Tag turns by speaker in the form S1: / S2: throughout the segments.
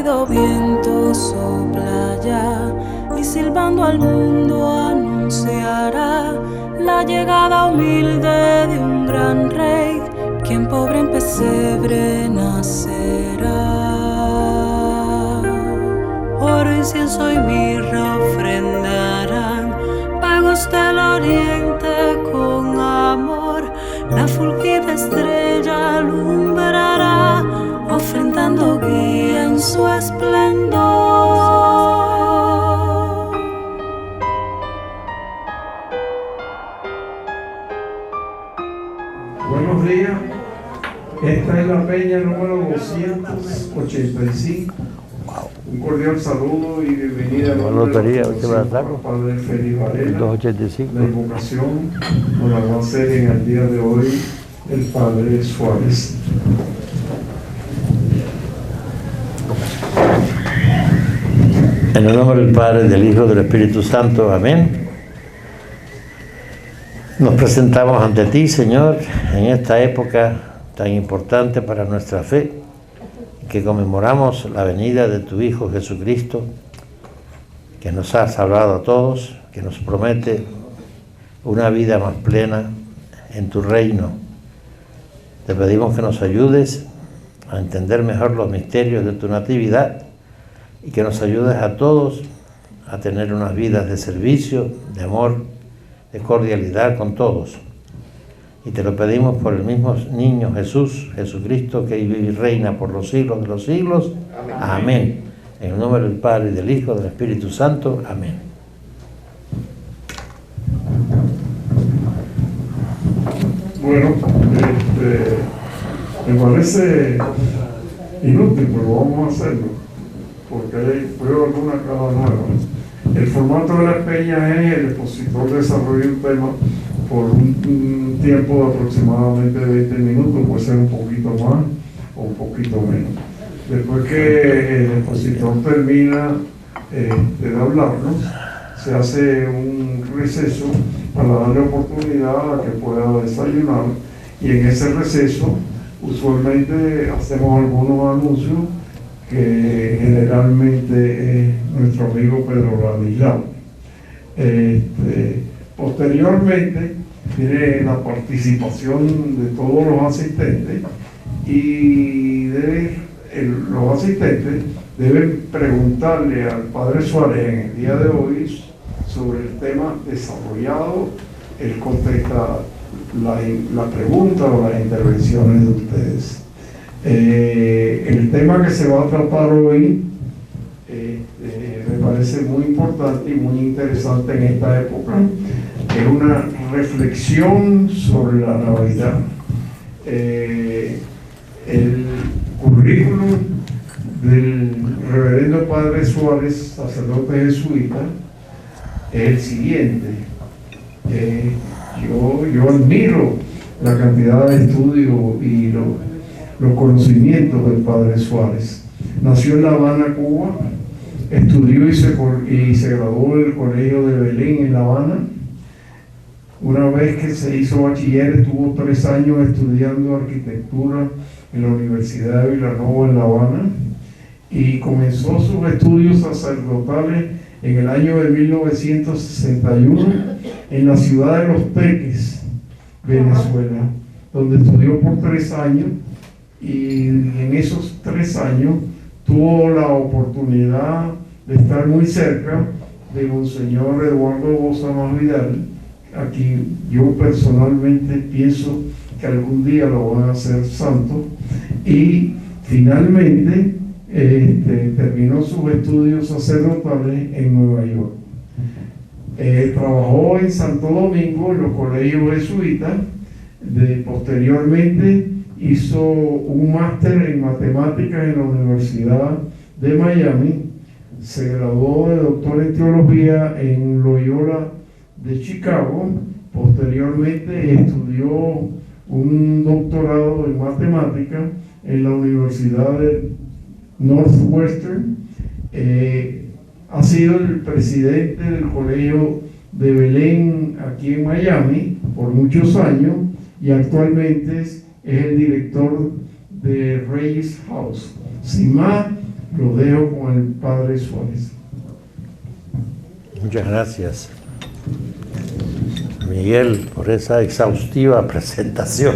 S1: cálido viento sopla ya y silbando al mundo anunciará la llegada humilde de un gran rey, quien pobre en pesebre nacerá. Oro, incienso y mirra ofrendarán pagos del oriente con amor. La fulgida estrella alumbrará, ofrendando guía en su esplendor.
S2: Buenos días, esta es la peña número 285. Un cordial saludo y bienvenida a la
S3: lotería,
S2: Padre Félix Varela.
S3: 285.
S2: La invocación nos la va a hacer en el día de hoy el Padre Suárez.
S3: En el nombre del Padre, del Hijo y del Espíritu Santo. Amén. Nos presentamos ante ti, Señor, en esta época tan importante para nuestra fe, que conmemoramos la venida de tu Hijo Jesucristo, que nos ha salvado a todos, que nos promete una vida más plena en tu reino. Te pedimos que nos ayudes a entender mejor los misterios de tu natividad y que nos ayudes a todos a tener unas vidas de servicio, de amor, de cordialidad con todos. Y te lo pedimos por el mismo niño Jesús, Jesucristo, que vive y reina por los siglos de los siglos. Amén. Amén. En el nombre del Padre, y del Hijo, y del Espíritu Santo. Amén.
S2: Bueno, me parece inútil, pero vamos a hacerlo, porque veo alguna cara nueva. El formato de la peña es el expositor desarrolla un tema por un tiempo de aproximadamente 20 minutos, puede ser un poquito más o un poquito menos. Después que el expositor termina de hablarnos, se hace un receso para darle oportunidad a que pueda desayunar, y en ese receso usualmente hacemos algunos anuncios que generalmente es nuestro amigo Pedro Ladislao. Posteriormente tiene la participación de todos los asistentes, y los asistentes deben preguntarle al Padre Suárez en el día de hoy sobre el tema desarrollado. Él contesta la pregunta o las intervenciones de ustedes. El tema que se va a tratar hoy me parece muy importante y muy interesante en esta época. Es una reflexión sobre la Navidad. El currículum del reverendo Padre Suárez, sacerdote jesuita, es el siguiente. Yo admiro la cantidad de estudio y los conocimientos del Padre Suárez. Nació en La Habana, Cuba, estudió y se graduó del Colegio de Belén en La Habana. Una vez que se hizo bachiller, estuvo 3 años estudiando arquitectura en la Universidad de Villanova en La Habana, y comenzó sus estudios sacerdotales en el año de 1961 en la ciudad de Los Teques, Venezuela, donde estudió por 3 años, y en esos 3 años tuvo la oportunidad de estar muy cerca de Monseñor Eduardo Boza Masvidal, a quien yo personalmente pienso que algún día lo van a hacer santo, y finalmente terminó sus estudios sacerdotales en Nueva York. Trabajó en Santo Domingo en los colegios jesuitas. Posteriormente hizo un máster en matemáticas en la Universidad de Miami. Se graduó de doctor en teología en Loyola de Chicago. Posteriormente estudió un doctorado en matemáticas en la Universidad de Northwestern. Ha sido el presidente del Colegio de Belén aquí en Miami por muchos años, y actualmente es el director de Reyes House. Sin más, Lo dejo con el padre Suárez.
S3: Muchas gracias, Miguel, por esa exhaustiva presentación.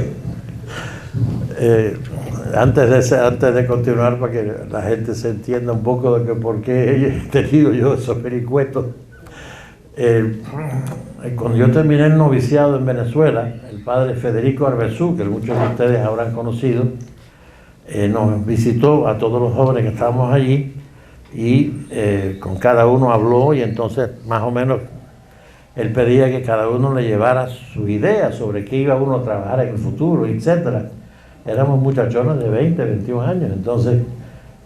S3: Antes de continuar, para que la gente se entienda un poco de que por qué he tenido yo esos vericuetos, cuando yo terminé el noviciado en Venezuela, el padre Federico Arbezú, que muchos de ustedes habrán conocido, nos visitó a todos los jóvenes que estábamos allí y con cada uno habló, y entonces más o menos él pedía que cada uno le llevara su idea sobre qué iba uno a trabajar en el futuro, etcétera. Éramos muchachones de 20, 21 años, entonces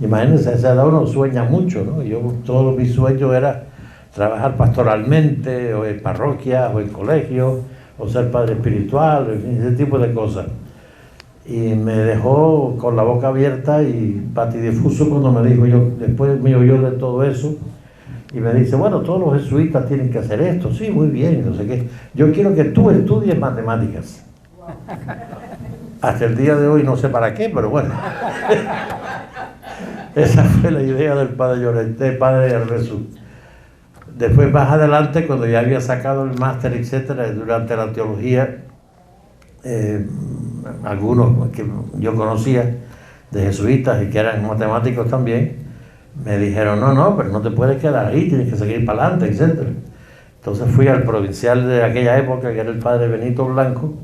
S3: imagínense, a esa edad uno sueña mucho, ¿no? Yo, todos mis sueños era trabajar pastoralmente, o en parroquias, o en colegios, o ser padre espiritual, en fin, ese tipo de cosas. Y me dejó con la boca abierta y patidifuso cuando me dijo, después me oyó de todo eso, y me dice, bueno, todos los jesuitas tienen que hacer esto. Sí, muy bien, no sé qué. Yo quiero que tú estudies matemáticas. Hasta el día de hoy no sé para qué, pero bueno. Esa fue la idea del padre Llorente, del padre Arbezú. Después, más adelante, cuando ya había sacado el máster, etcétera, durante la teología, algunos que yo conocía de jesuitas y que eran matemáticos también, me dijeron, no, pero no te puedes quedar ahí, tienes que seguir para adelante, etcétera. Entonces fui al provincial de aquella época, que era el padre Benito Blanco,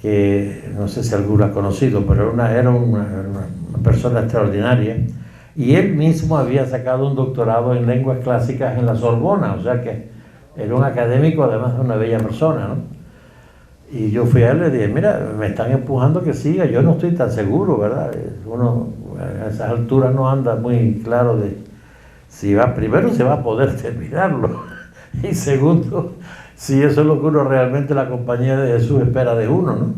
S3: que no sé si alguno ha conocido, pero era una persona extraordinaria, y él mismo había sacado un doctorado en lenguas clásicas en la Sorbona, o sea que era un académico, además de una bella persona, ¿no? Y yo fui a él y le dije, mira, me están empujando que siga, yo no estoy tan seguro, ¿verdad? Uno a esas alturas no anda muy claro de si va, primero se va a poder terminarlo, y segundo, si eso es lo que uno realmente, la compañía de Jesús espera de uno, ¿no?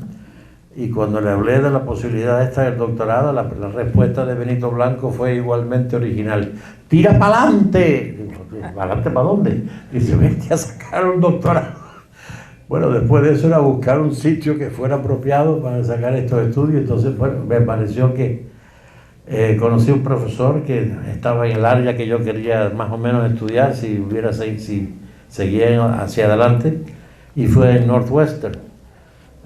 S3: Y cuando le hablé de la posibilidad esta del doctorado, la respuesta de Benito Blanco fue igualmente original. ¡Tira para adelante! ¿Para adelante para dónde? Dice, vete a sacar un doctorado. Bueno, después de eso era buscar un sitio que fuera apropiado para sacar estos estudios. Entonces, bueno, me pareció que conocí un profesor que estaba en el área que yo quería más o menos estudiar, si seguía hacia adelante, y fue en Northwestern.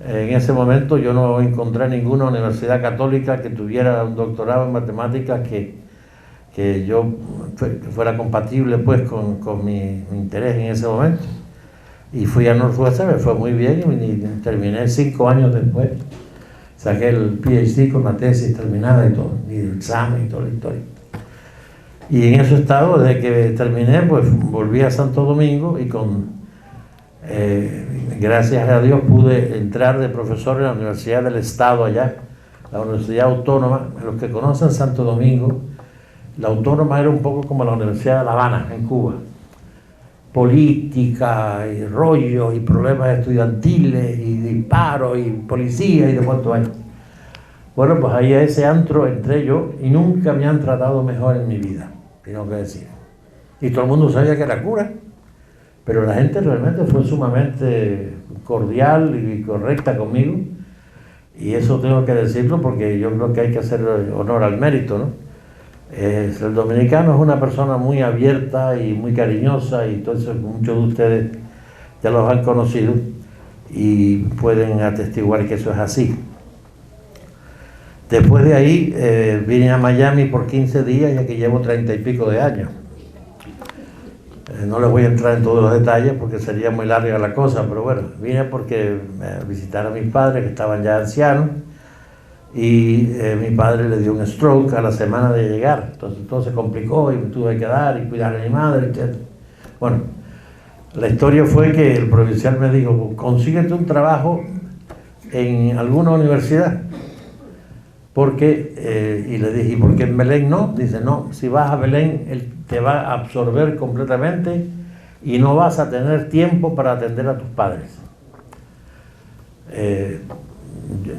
S3: En ese momento yo no encontré ninguna universidad católica que tuviera un doctorado en matemáticas que fuera compatible pues con mi interés en ese momento. Y fui a Northwestern, me fue muy bien, y terminé 5 años después. Saqué el PhD con la tesis terminada y todo, y el examen y toda la historia. Y en ese estado, desde que terminé, pues volví a Santo Domingo, y gracias a Dios pude entrar de profesor en la Universidad del Estado allá, la Universidad Autónoma. Los que conocen Santo Domingo, la Autónoma era un poco como la Universidad de La Habana, en Cuba. Política y rollos y problemas estudiantiles y disparos y policía y de cuánto hay. Bueno, pues ahí a ese antro entré yo, y nunca me han tratado mejor en mi vida, tengo que decir. Y todo el mundo sabía que era cura, pero la gente realmente fue sumamente cordial y correcta conmigo, y eso tengo que decirlo porque yo creo que hay que hacer honor al mérito, ¿no? El dominicano es una persona muy abierta y muy cariñosa, y entonces muchos de ustedes ya los han conocido y pueden atestiguar que eso es así. Después de ahí vine a Miami por 15 días, ya que llevo 30 y pico de años. No les voy a entrar en todos los detalles porque sería muy larga la cosa, pero bueno, vine porque visitar a mis padres, que estaban ya ancianos, y mi padre le dio un stroke a la semana de llegar, entonces todo se complicó y me tuve que quedar y cuidar a mi madre, etc. Bueno, la historia fue que el provincial me dijo, consíguete un trabajo en alguna universidad, porque, y le dije, ¿y por qué en Belén no? Dice, no, si vas a Belén, él te va a absorber completamente y no vas a tener tiempo para atender a tus padres.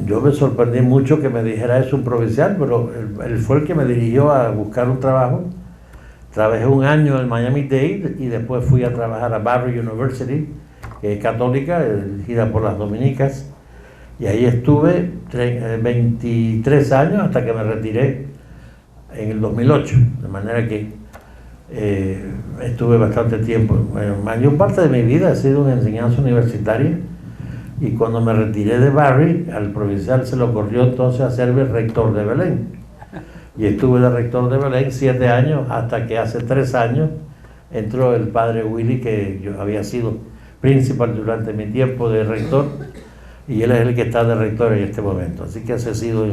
S3: Yo me sorprendí mucho que me dijera eso un provincial, pero él fue el que me dirigió a buscar un trabajo. Trabajé 1 año en Miami-Dade y después fui a trabajar a Barry University, que es católica, dirigida por las dominicas, y ahí estuve 23 años hasta que me retiré en el 2008, de manera que estuve bastante tiempo. Mayor parte de mi vida ha sido una enseñanza universitaria, y cuando me retiré de Barry, al provincial se le ocurrió entonces hacerme rector de Belén, y estuve de rector de Belén 7 años, hasta que hace 3 años entró el padre Willy, que yo había sido principal durante mi tiempo de rector, y él es el que está de rector en este momento. Así que ese ha sido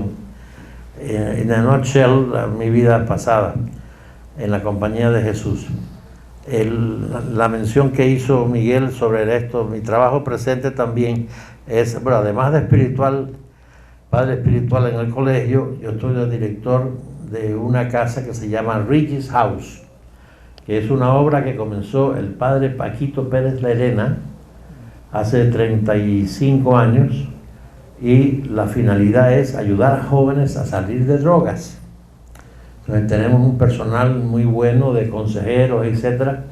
S3: en a nutshell mi vida pasada en la compañía de Jesús. La mención que hizo Miguel sobre esto, mi trabajo presente también es, bueno, además de espiritual, padre espiritual en el colegio, yo estoy de director de una casa que se llama Regis House, que es una obra que comenzó el padre Paquito Pérez Lerena hace 35 años, y la finalidad es ayudar a jóvenes a salir de drogas. Entonces tenemos un personal muy bueno de consejeros, etcétera.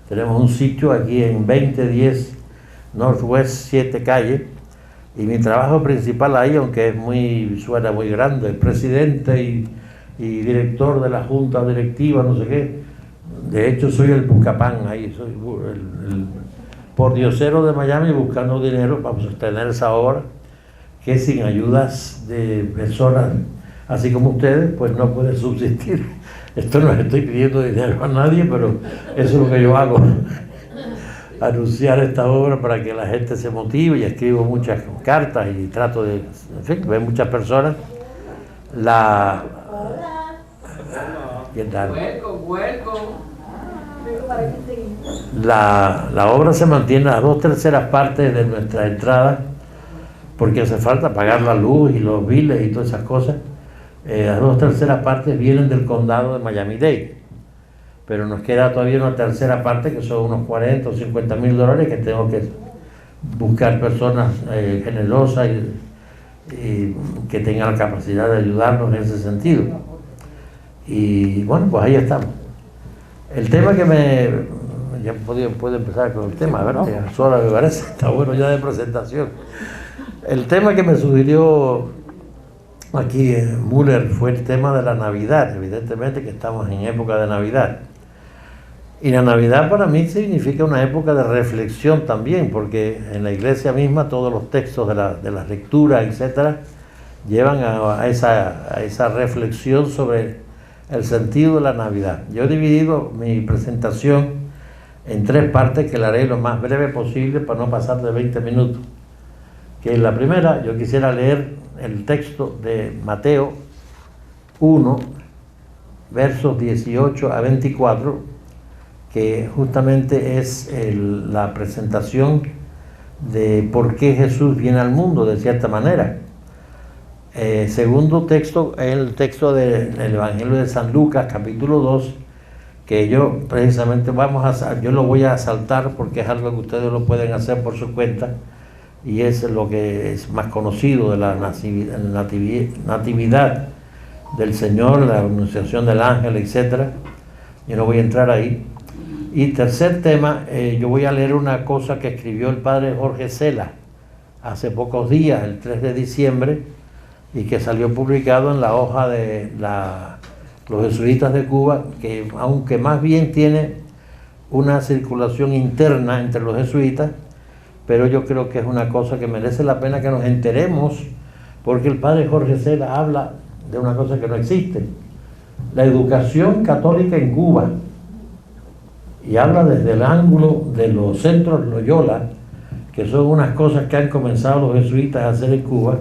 S3: Tenemos un sitio aquí en 2010 Northwest 7 Calle, y mi trabajo principal ahí, aunque suena muy grande, presidente y director de la junta directiva, no sé qué, de hecho soy el buscapán ahí, soy el pordiosero de Miami buscando dinero para sostener esa obra, que sin ayudas de personas así como ustedes, pues no puede subsistir. Esto no estoy pidiendo dinero a nadie, pero eso es lo que yo hago, anunciar esta obra para que la gente se motive, y escribo muchas cartas y trato de, en fin, ver muchas personas. ¿Qué tal? La obra se mantiene a 2/3 partes de nuestra entrada, porque hace falta pagar la luz y los biles y todas esas cosas. Las 2/3 partes vienen del condado de Miami-Dade, pero nos queda todavía una 1/3 parte, que son unos 40 o 50 mil dólares, que tengo que buscar personas generosas y que tengan la capacidad de ayudarnos en ese sentido. Y bueno, pues ahí estamos. El tema que ya puedo empezar con el tema, ¿verdad? Sola me parece, está bueno ya de presentación. El tema que me sugirió aquí Müller fue el tema de la Navidad. Evidentemente que estamos en época de Navidad. Y la Navidad para mí significa una época de reflexión también, porque en la iglesia misma todos los textos de las lecturas, etcétera, llevan a esa reflexión sobre el sentido de la Navidad. Yo he dividido mi presentación en 3 partes, que la haré lo más breve posible para no pasar de 20 minutos. Que la primera, yo quisiera leer el texto de Mateo 1, versos 18 a 24, que justamente es la presentación de por qué Jesús viene al mundo, de cierta manera. Segundo texto, el texto del Evangelio de San Lucas, capítulo 2, que yo precisamente yo lo voy a saltar porque es algo que ustedes lo pueden hacer por su cuenta, y es lo que es más conocido de la natividad del Señor, la anunciación del ángel, etcétera. Yo no voy a entrar ahí. Y tercer tema, yo voy a leer una cosa que escribió el padre Jorge Cela hace pocos días, el 3 de diciembre, y que salió publicado en la hoja de los jesuitas de Cuba, que aunque más bien tiene una circulación interna entre los jesuitas, pero yo creo que es una cosa que merece la pena que nos enteremos, porque el padre Jorge Cela habla de una cosa que no existe: la educación católica en Cuba, y habla desde el ángulo de los centros Loyola, que son unas cosas que han comenzado los jesuitas a hacer en Cuba,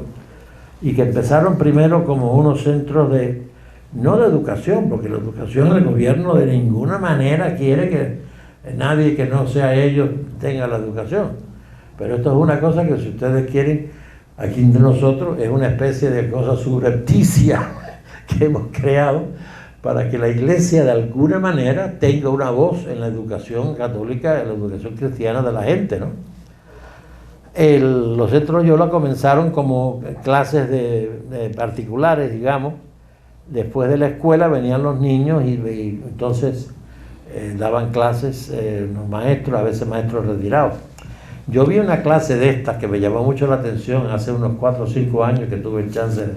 S3: y que empezaron primero como unos centros no de educación, porque la educación, el gobierno de ninguna manera quiere que nadie que no sea ellos tenga la educación, pero esto es una cosa que, si ustedes quieren, aquí entre nosotros es una especie de cosa subrepticia que hemos creado para que la iglesia de alguna manera tenga una voz en la educación católica, en la educación cristiana de la gente, ¿no? Los centros Loyola comenzaron como clases de particulares, digamos. Después de la escuela venían los niños y entonces daban clases los maestros, a veces maestros retirados. Yo vi una clase de estas que me llamó mucho la atención hace unos 4 o 5 años que tuve el chance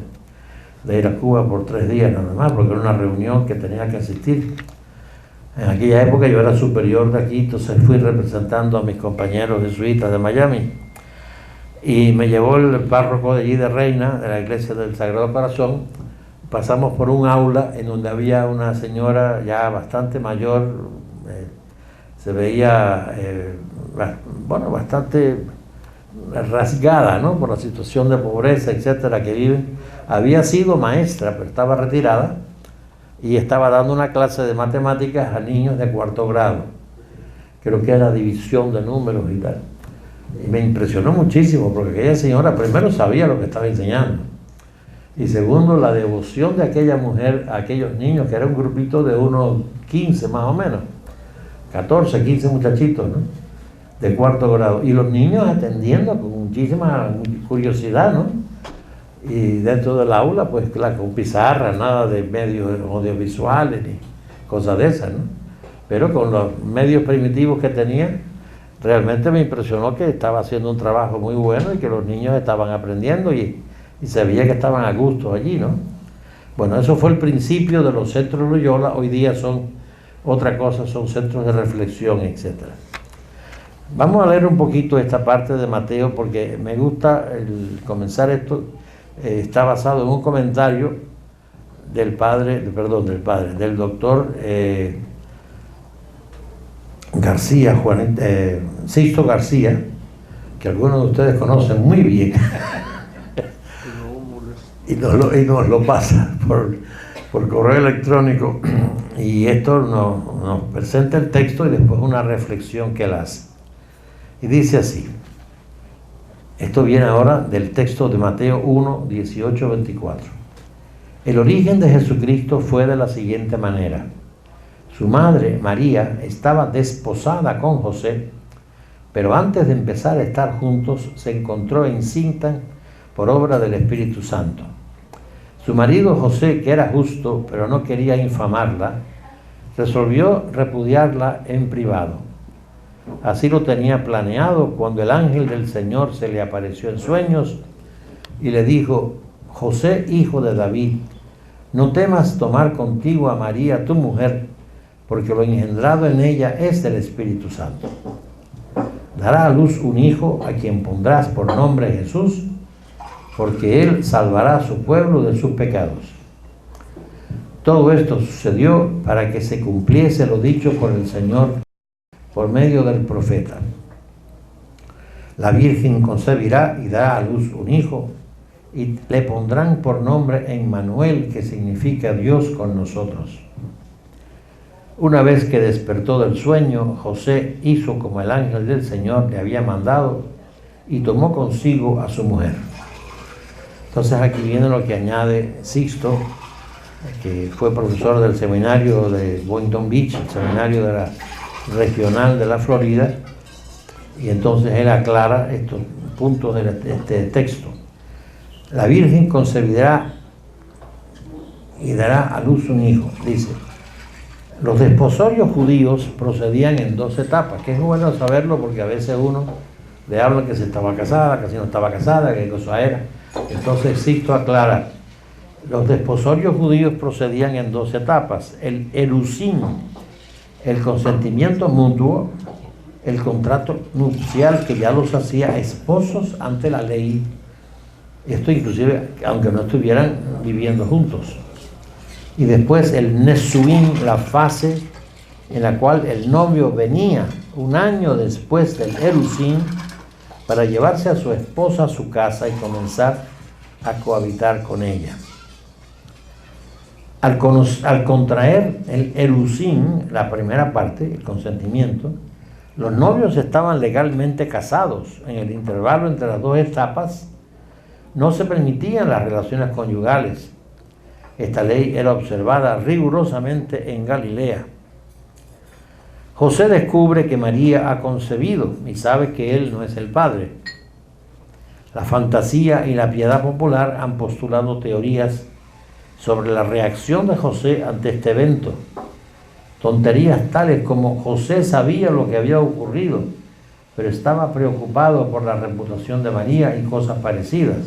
S3: de ir a Cuba por 3 días nada más, porque era una reunión que tenía que asistir. En aquella época yo era superior de aquí, entonces fui representando a mis compañeros jesuitas de Miami. Y me llevó el párroco de allí de Reina, de la iglesia del Sagrado Corazón. Pasamos por un aula en donde había una señora ya bastante mayor, se veía, bastante rasgada, ¿no?, por la situación de pobreza, etcétera, que vive. Había sido maestra, pero estaba retirada y estaba dando una clase de matemáticas a niños de 4º grado. Creo que era división de números y tal. Y me impresionó muchísimo porque aquella señora primero sabía lo que estaba enseñando y segundo la devoción de aquella mujer a aquellos niños, que era un grupito de unos 15 más o menos, 14, 15 muchachitos, ¿no?, de 4º grado, y los niños atendiendo con muchísima curiosidad, ¿no? Y dentro del aula, pues claro, con pizarra, nada de medios audiovisuales ni cosas de esas, ¿no? Pero con los medios primitivos que tenía, realmente me impresionó que estaba haciendo un trabajo muy bueno y que los niños estaban aprendiendo y se veía que estaban a gusto allí, ¿no? Bueno, eso fue el principio de los centros Loyola. Hoy día son otra cosa, son centros de reflexión, etc. Vamos a leer un poquito esta parte de Mateo porque me gusta comenzar esto. Está basado en un comentario del doctor García, Sixto García, que algunos de ustedes conocen muy bien, y nos lo pasa por correo electrónico, y esto nos presenta el texto y después una reflexión que él hace. Y dice así, esto viene ahora del texto de Mateo 1, 18, 24. El origen de Jesucristo fue de la siguiente manera. Su madre, María, estaba desposada con José, pero antes de empezar a estar juntos se encontró encinta por obra del Espíritu Santo. Su marido José, que era justo, pero no quería infamarla, resolvió repudiarla en privado. Así lo tenía planeado cuando el ángel del Señor se le apareció en sueños y le dijo: José, hijo de David, no temas tomar contigo a María, tu mujer, porque lo engendrado en ella es del Espíritu Santo. Dará a luz un hijo a quien pondrás por nombre Jesús, porque él salvará a su pueblo de sus pecados. Todo esto sucedió para que se cumpliese lo dicho por el Señor por medio del profeta. La Virgen concebirá y dará a luz un hijo, y le pondrán por nombre Emmanuel, que significa Dios con nosotros. Una vez que despertó del sueño, José hizo como el ángel del Señor le había mandado y tomó consigo a su mujer. Entonces aquí viene lo que añade Sixto, que fue profesor del seminario de Boynton Beach, el seminario de la regional de la Florida, y entonces él aclara estos puntos de este texto. La Virgen concebirá y dará a luz un hijo, dice. Los desposorios judíos procedían en 2 etapas, que es bueno saberlo porque a veces uno le habla que se estaba casada, que si no estaba casada, que cosa era. Entonces Sixto aclara, los desposorios judíos procedían en 2 etapas, el erusín, el consentimiento mutuo, el contrato nupcial que ya los hacía esposos ante la ley, esto inclusive aunque no estuvieran viviendo juntos. Y después el nesuín, la fase en la cual el novio venía un año después del erusín para llevarse a su esposa a su casa y comenzar a cohabitar con ella. Al contraer el erusín, la primera parte, el consentimiento, los novios estaban legalmente casados. En el intervalo entre las 2 etapas no se permitían las relaciones conyugales. Esta ley era observada rigurosamente en Galilea. José descubre que María ha concebido y sabe que él no es el padre. La fantasía y la piedad popular han postulado teorías sobre la reacción de José ante este evento. Tonterías tales como José sabía lo que había ocurrido, pero estaba preocupado por la reputación de María y cosas parecidas.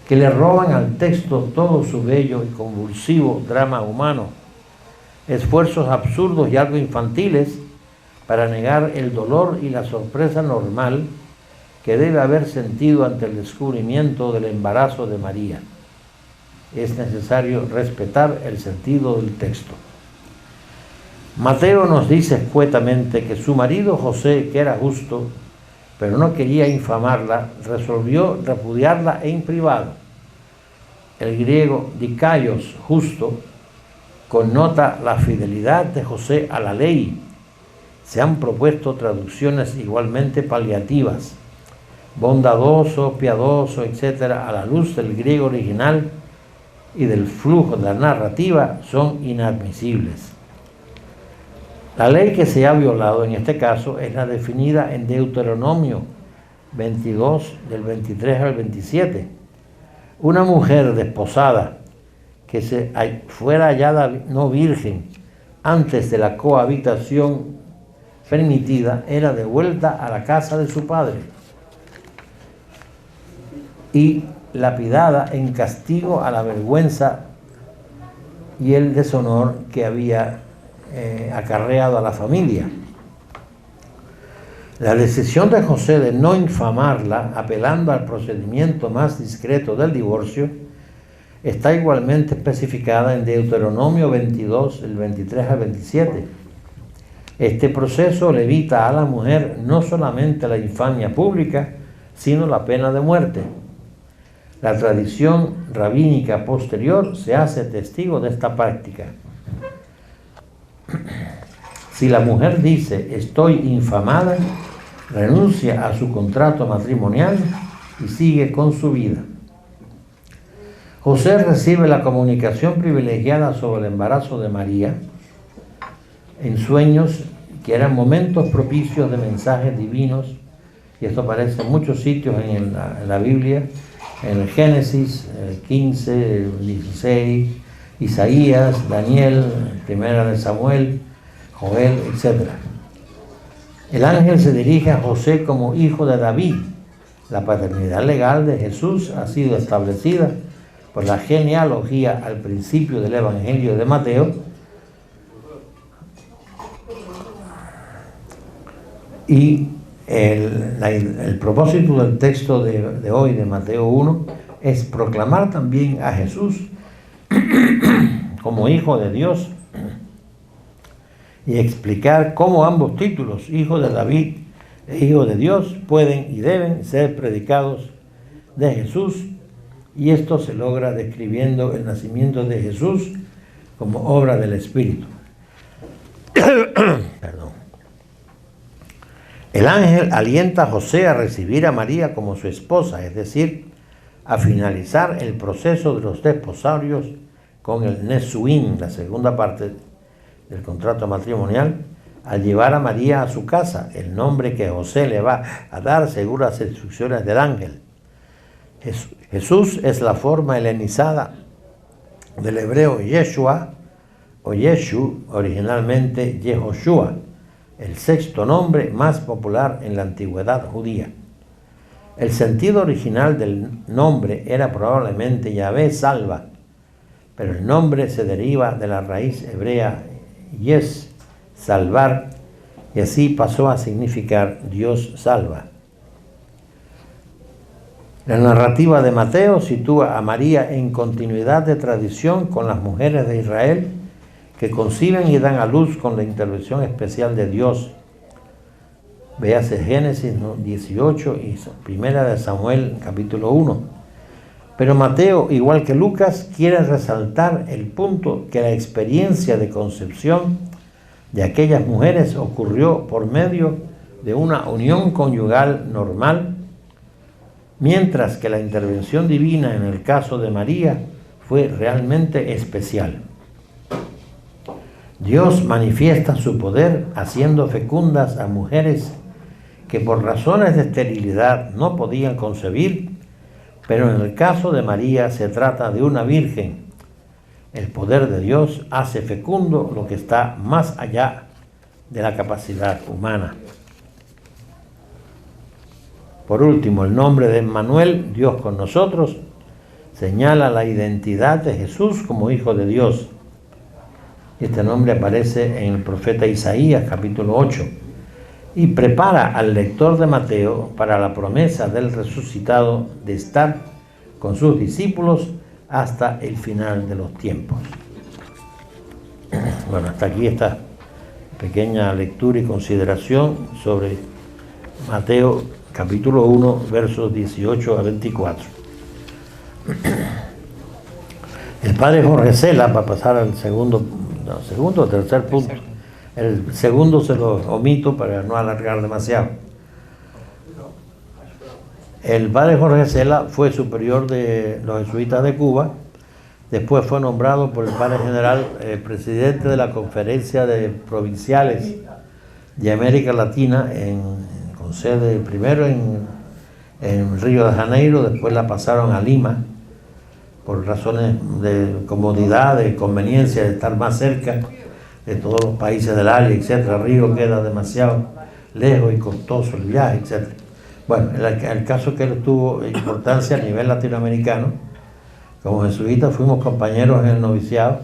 S3: que le roban al texto todo su bello y convulsivo drama humano, esfuerzos absurdos y algo infantiles para negar el dolor y la sorpresa normal que debe haber sentido ante el descubrimiento del embarazo de María. Es necesario respetar el sentido del texto. Mateo nos dice escuetamente que su marido José, que era justo, pero no quería infamarla, resolvió repudiarla en privado. El griego dikaios, justo, connota la fidelidad de José a la ley. Se han propuesto traducciones igualmente paliativas, bondadoso, piadoso, etc., a la luz del griego original y del flujo de la narrativa, son inadmisibles. La ley que se ha violado en este caso es la definida en Deuteronomio 22, del 23 al 27. Una mujer desposada que fuera hallada no virgen antes de la cohabitación permitida era devuelta a la casa de su padre y lapidada en castigo a la vergüenza y el deshonor que había acarreado a la familia. La decisión de José de no infamarla, apelando al procedimiento más discreto del divorcio, está igualmente especificada en Deuteronomio 22, del 23 al 27. Este proceso le evita a la mujer no solamente la infamia pública, sino la pena de muerte. La tradición rabínica posterior se hace testigo de esta práctica. Si la mujer dice estoy infamada, renuncia a su contrato matrimonial y sigue con su vida. José recibe la comunicación privilegiada sobre el embarazo de María en sueños que eran momentos propicios de mensajes divinos, y esto aparece en muchos sitios en la Biblia, en el Génesis 15, 16, Isaías, Daniel, Primera de Samuel, Joel, etc. El ángel se dirige a José como hijo de David. La paternidad legal de Jesús ha sido establecida por la genealogía al principio del Evangelio de Mateo, y el propósito del texto de hoy, de Mateo 1, es proclamar también a Jesús como hijo de Dios y explicar cómo ambos títulos, hijo de David e hijo de Dios, pueden y deben ser predicados de Jesús, y esto se logra describiendo el nacimiento de Jesús como obra del Espíritu. Perdón. El ángel alienta a José a recibir a María como su esposa, es decir, a finalizar el proceso de los desposorios con el Nesuín, la segunda parte del contrato matrimonial, al llevar a María a su casa, el nombre que José le va a dar según las instrucciones del ángel. Jesús es la forma helenizada del hebreo Yeshua o Yeshu, originalmente Yehoshua, el sexto nombre más popular en la antigüedad judía. El sentido original del nombre era probablemente Yahvé salva, pero el nombre se deriva de la raíz hebrea Yes, salvar, y así pasó a significar Dios salva. La narrativa de Mateo sitúa a María en continuidad de tradición con las mujeres de Israel que conciben y dan a luz con la intervención especial de Dios. Véase Génesis 18 y Primera de Samuel capítulo 1. Pero Mateo, igual que Lucas, quiere resaltar el punto que la experiencia de concepción de aquellas mujeres ocurrió por medio de una unión conyugal normal, mientras que la intervención divina en el caso de María fue realmente especial. Dios manifiesta su poder haciendo fecundas a mujeres que por razones de esterilidad no podían concebir, pero en el caso de María se trata de una virgen. El poder de Dios hace fecundo lo que está más allá de la capacidad humana. Por último, el nombre de Emmanuel, Dios con nosotros, señala la identidad de Jesús como Hijo de Dios. Este nombre aparece en el profeta Isaías, capítulo 8, y prepara al lector de Mateo para la promesa del resucitado de estar con sus discípulos hasta el final de los tiempos. Bueno, hasta aquí esta pequeña lectura y consideración sobre Mateo capítulo 1, versos 18 a 24. El padre Jorge Cela, para pasar al segundo o tercer punto. El segundo se lo omito para no alargar demasiado. El padre Jorge Cela fue superior de los jesuitas de Cuba, después fue nombrado por el padre general presidente de la conferencia de provinciales de América Latina, con sede primero en Río de Janeiro, después la pasaron a Lima, por razones de comodidad, de conveniencia, de estar más cerca de todos los países del área, etc. Río queda demasiado lejos y costoso el viaje, etc. Bueno, el caso es que él tuvo importancia a nivel latinoamericano. Como jesuita fuimos compañeros en el noviciado,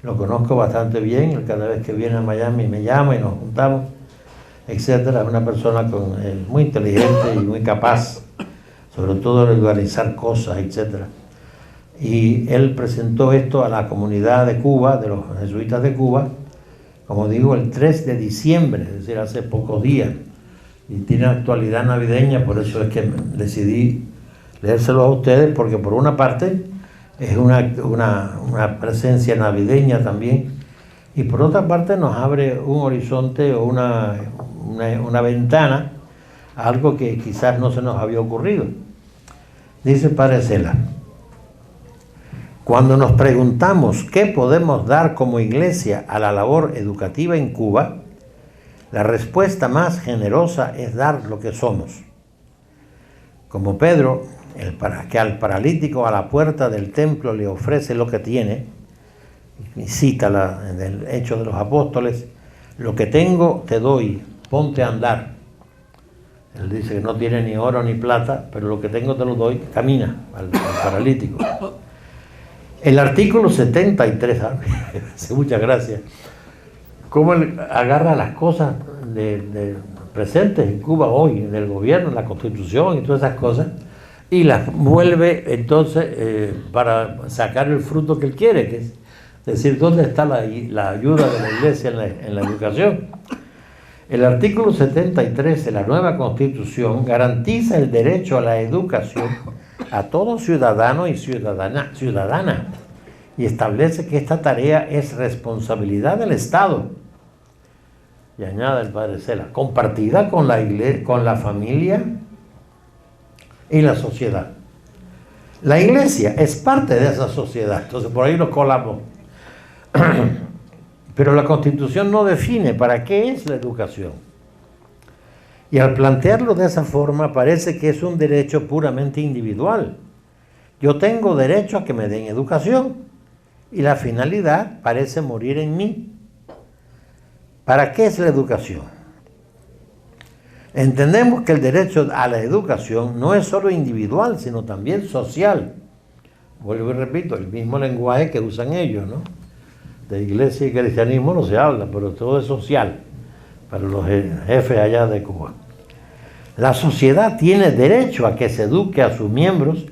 S3: lo conozco bastante bien, cada vez que viene a Miami me llama y nos juntamos, etc. Es una persona muy inteligente y muy capaz, sobre todo de organizar cosas, etc. Y él presentó esto a la comunidad de Cuba, de los jesuitas de Cuba, como digo, el 3 de diciembre, es decir, hace pocos días, y tiene actualidad navideña, por eso es que decidí leérselo a ustedes, porque por una parte es una presencia navideña también, y por otra parte nos abre un horizonte o una ventana a algo que quizás no se nos había ocurrido. Dice el padre Cela: cuando nos preguntamos qué podemos dar como iglesia a la labor educativa en Cuba, la respuesta más generosa es dar lo que somos. Como Pedro, que al paralítico a la puerta del templo le ofrece lo que tiene, y cita el Hecho de los Apóstoles: lo que tengo te doy, ponte a andar. Él dice que no tiene ni oro ni plata, pero lo que tengo te lo doy, camina al paralítico. El artículo 73, muchas gracias, cómo él agarra las cosas presentes en Cuba hoy, del gobierno, la Constitución y todas esas cosas, y las vuelve entonces para sacar el fruto que él quiere, que es decir, ¿dónde está la ayuda de la Iglesia en la educación? El artículo 73 de la nueva Constitución garantiza el derecho a la educación a todo ciudadano y ciudadana, y establece que esta tarea es responsabilidad del Estado. Y añade el padre Cela, compartida con la iglesia, con la familia y la sociedad. La iglesia es parte de esa sociedad, entonces por ahí nos colamos. Pero la Constitución no define para qué es la educación. Y al plantearlo de esa forma parece que es un derecho puramente individual. Yo tengo derecho a que me den educación y la finalidad parece morir en mí. ¿Para qué es la educación? Entendemos que el derecho a la educación no es solo individual, sino también social. Vuelvo y repito, el mismo lenguaje que usan ellos, ¿no? De iglesia y cristianismo no se habla, pero todo es social, para los jefes allá de Cuba. La sociedad tiene derecho a que se eduque a sus miembros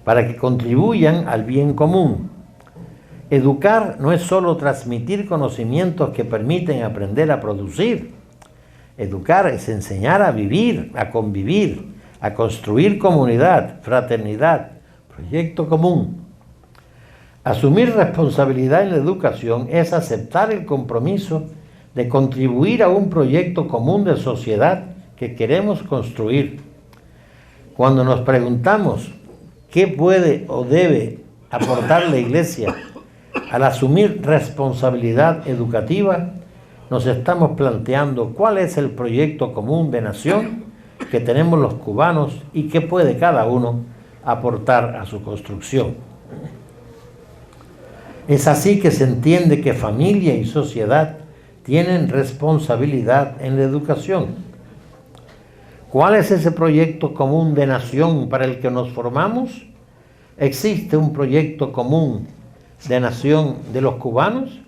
S3: para que contribuyan al bien común. Educar no es solo transmitir conocimientos que permiten aprender a producir. Educar es enseñar a vivir, a convivir, a construir comunidad, fraternidad, proyecto común. Asumir responsabilidad en la educación es aceptar el compromiso de contribuir a un proyecto común de sociedad que queremos construir. Cuando nos preguntamos qué puede o debe aportar la Iglesia al asumir responsabilidad educativa, nos estamos planteando cuál es el proyecto común de nación que tenemos los cubanos y qué puede cada uno aportar a su construcción. Es así que se entiende que familia y sociedad tienen responsabilidad en la educación. ¿Cuál es ese proyecto común de nación para el que nos formamos? ¿Existe un proyecto común de nación de los cubanos?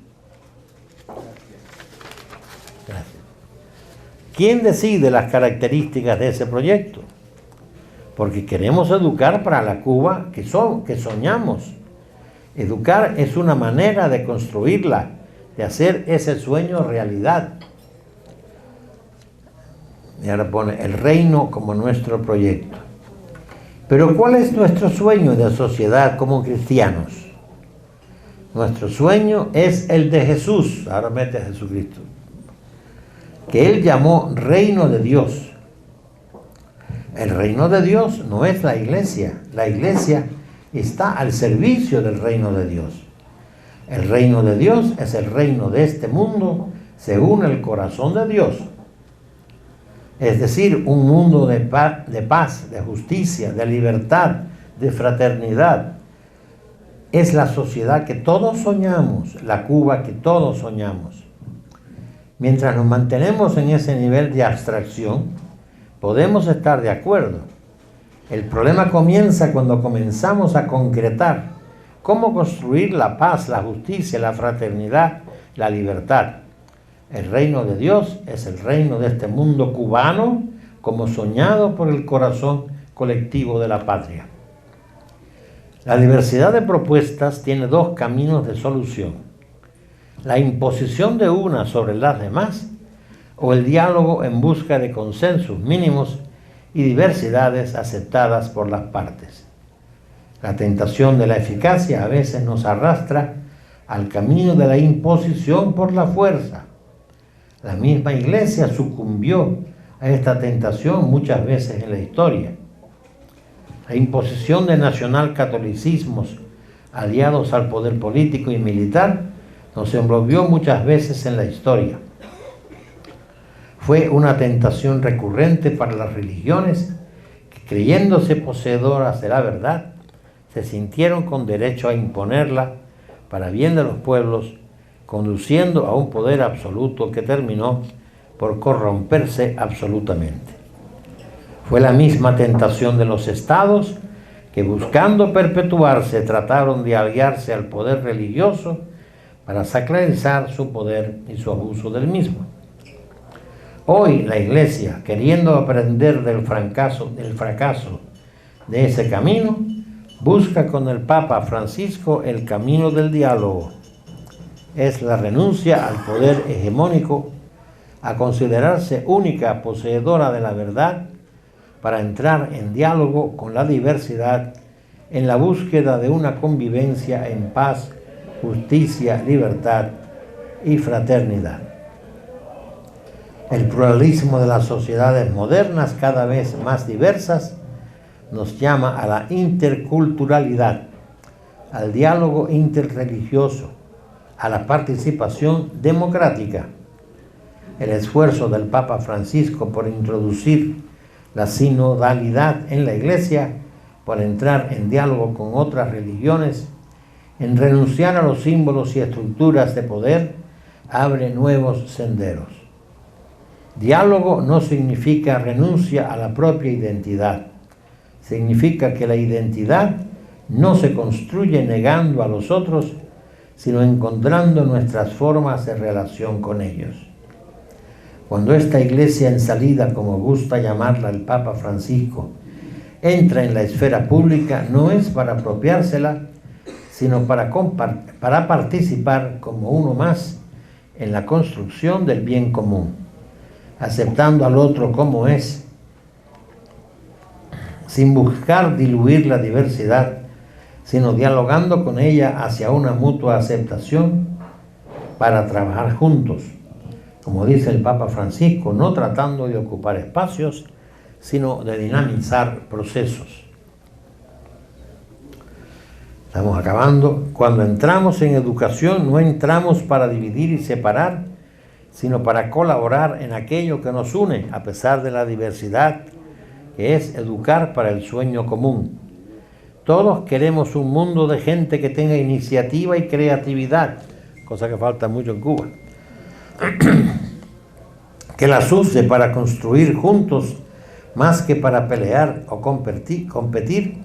S3: Gracias. ¿Quién decide las características de ese proyecto? Porque queremos educar para la Cuba que soñamos. Educar es una manera de construirla, de hacer ese sueño realidad. Y ahora pone el reino como nuestro proyecto. Pero ¿cuál es nuestro sueño de sociedad como cristianos? Nuestro sueño es el de Jesús, ahora mete a Jesucristo, que Él llamó reino de Dios. El reino de Dios no es la iglesia está al servicio del reino de Dios. El reino de Dios es el reino de este mundo según el corazón de Dios. Es decir, un mundo de paz, de justicia, de libertad, de fraternidad. Es la sociedad que todos soñamos, la Cuba que todos soñamos. Mientras nos mantenemos en ese nivel de abstracción, podemos estar de acuerdo. El problema comienza cuando comenzamos a concretar cómo construir la paz, la justicia, la fraternidad, la libertad. El reino de Dios es el reino de este mundo cubano como soñado por el corazón colectivo de la patria. La diversidad de propuestas tiene dos caminos de solución: la imposición de una sobre las demás o el diálogo en busca de consensos mínimos y diversidades aceptadas por las partes. La tentación de la eficacia a veces nos arrastra al camino de la imposición por la fuerza. La misma Iglesia sucumbió a esta tentación muchas veces en la historia. La imposición de nacionalcatolicismos aliados al poder político y militar nos envolvió muchas veces en la historia. Fue una tentación recurrente para las religiones que, creyéndose poseedoras de la verdad, se sintieron con derecho a imponerla para bien de los pueblos, conduciendo a un poder absoluto que terminó por corromperse absolutamente. Fue la misma tentación de los estados que, buscando perpetuarse, trataron de aliarse al poder religioso para sacralizar su poder y su abuso del mismo. Hoy la Iglesia, queriendo aprender del fracaso de ese camino, busca con el Papa Francisco el camino del diálogo. Es la renuncia al poder hegemónico, a considerarse única poseedora de la verdad, para entrar en diálogo con la diversidad en la búsqueda de una convivencia en paz, justicia, libertad y fraternidad. El pluralismo de las sociedades modernas, cada vez más diversas, nos llama a la interculturalidad, al diálogo interreligioso, a la participación democrática. El esfuerzo del Papa Francisco por introducir la sinodalidad en la Iglesia, por entrar en diálogo con otras religiones, en renunciar a los símbolos y estructuras de poder, abre nuevos senderos. Diálogo no significa renuncia a la propia identidad. Significa que la identidad no se construye negando a los otros, sino encontrando nuestras formas de relación con ellos. Cuando esta Iglesia en salida, como gusta llamarla el Papa Francisco, entra en la esfera pública, no es para apropiársela, sino para participar como uno más en la construcción del bien común, aceptando al otro como es, sin buscar diluir la diversidad, sino dialogando con ella hacia una mutua aceptación para trabajar juntos, como dice el Papa Francisco, no tratando de ocupar espacios, sino de dinamizar procesos. Estamos acabando. Cuando entramos en educación, no entramos para dividir y separar, sino para colaborar en aquello que nos une, a pesar de la diversidad, que es educar para el sueño común. Todos queremos un mundo de gente que tenga iniciativa y creatividad, cosa que falta mucho en Cuba, que las use para construir juntos más que para pelear o competir,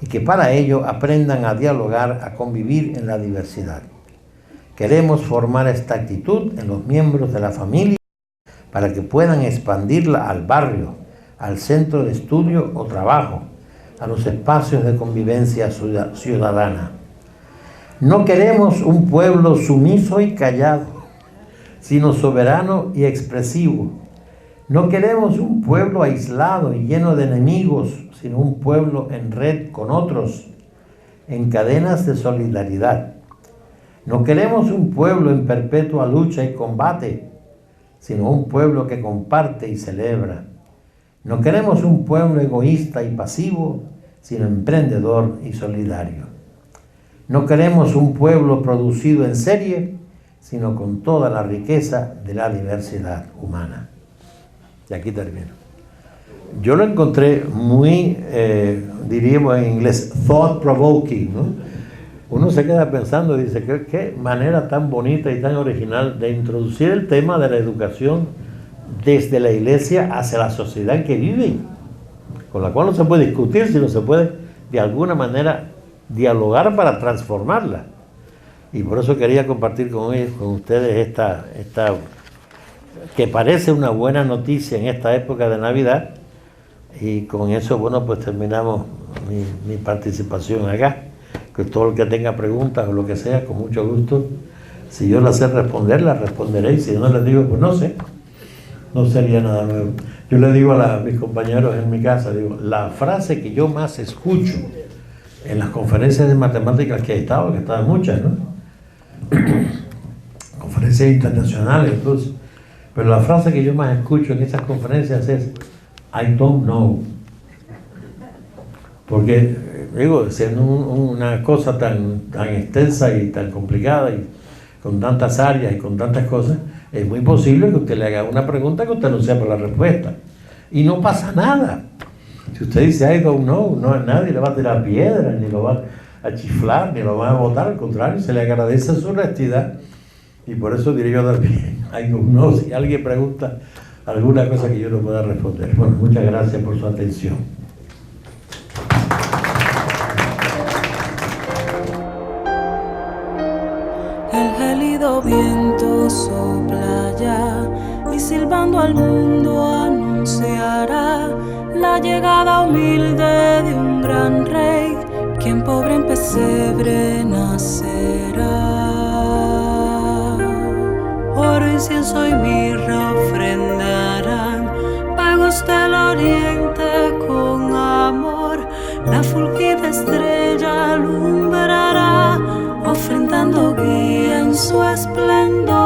S3: y que para ello aprendan a dialogar, a convivir en la diversidad. Queremos formar esta actitud en los miembros de la familia para que puedan expandirla al barrio, al centro de estudio o trabajo, a los espacios de convivencia ciudadana. No queremos un pueblo sumiso y callado, sino soberano y expresivo. No queremos un pueblo aislado y lleno de enemigos, sino un pueblo en red con otros, en cadenas de solidaridad. No queremos un pueblo en perpetua lucha y combate, sino un pueblo que comparte y celebra. No queremos un pueblo egoísta y pasivo, sino emprendedor y solidario. No queremos un pueblo producido en serie, sino con toda la riqueza de la diversidad humana. Y aquí termino. Yo lo encontré muy, diríamos en inglés, thought-provoking, ¿no? Uno se queda pensando y dice, qué manera tan bonita y tan original de introducir el tema de la educación desde la iglesia hacia la sociedad en que viven, con la cual no se puede discutir, sino se puede de alguna manera dialogar para transformarla. Y por eso quería compartir con ustedes esta que parece una buena noticia en esta época de Navidad. Y con eso, bueno, pues terminamos mi participación acá. Que todo el que tenga preguntas o lo que sea, con mucho gusto, si yo las sé responder, las responderé, y si no les digo, pues no sé, no sería nada nuevo. Yo le digo a mis compañeros en mi casa, digo, la frase que yo más escucho en las conferencias de matemáticas que he estado, que estaban muchas, ¿no? Conferencias internacionales, entonces, pero la frase que yo más escucho en esas conferencias es, I don't know. Porque, digo, siendo una cosa tan extensa y tan complicada y con tantas áreas y con tantas cosas, es muy posible que usted le haga una pregunta que usted no sepa la respuesta. Y no pasa nada. Si usted dice I don't know, nadie le va a tirar piedra, ni lo va a chiflar, ni lo va a botar, al contrario, se le agradece su honestidad. Y por eso diría yo también, I don't know, si alguien pregunta alguna cosa que yo no pueda responder. Bueno, muchas gracias por su atención.
S1: El gélido viento sopla ya y silbando al mundo anunciará la llegada humilde de un gran rey, quien pobre en pesebre nacerá. Oro, incienso y mirra ofrendarán, pagos del oriente con amor, la fulgida estrella alumbrará, ofrendando guía en su esplendor.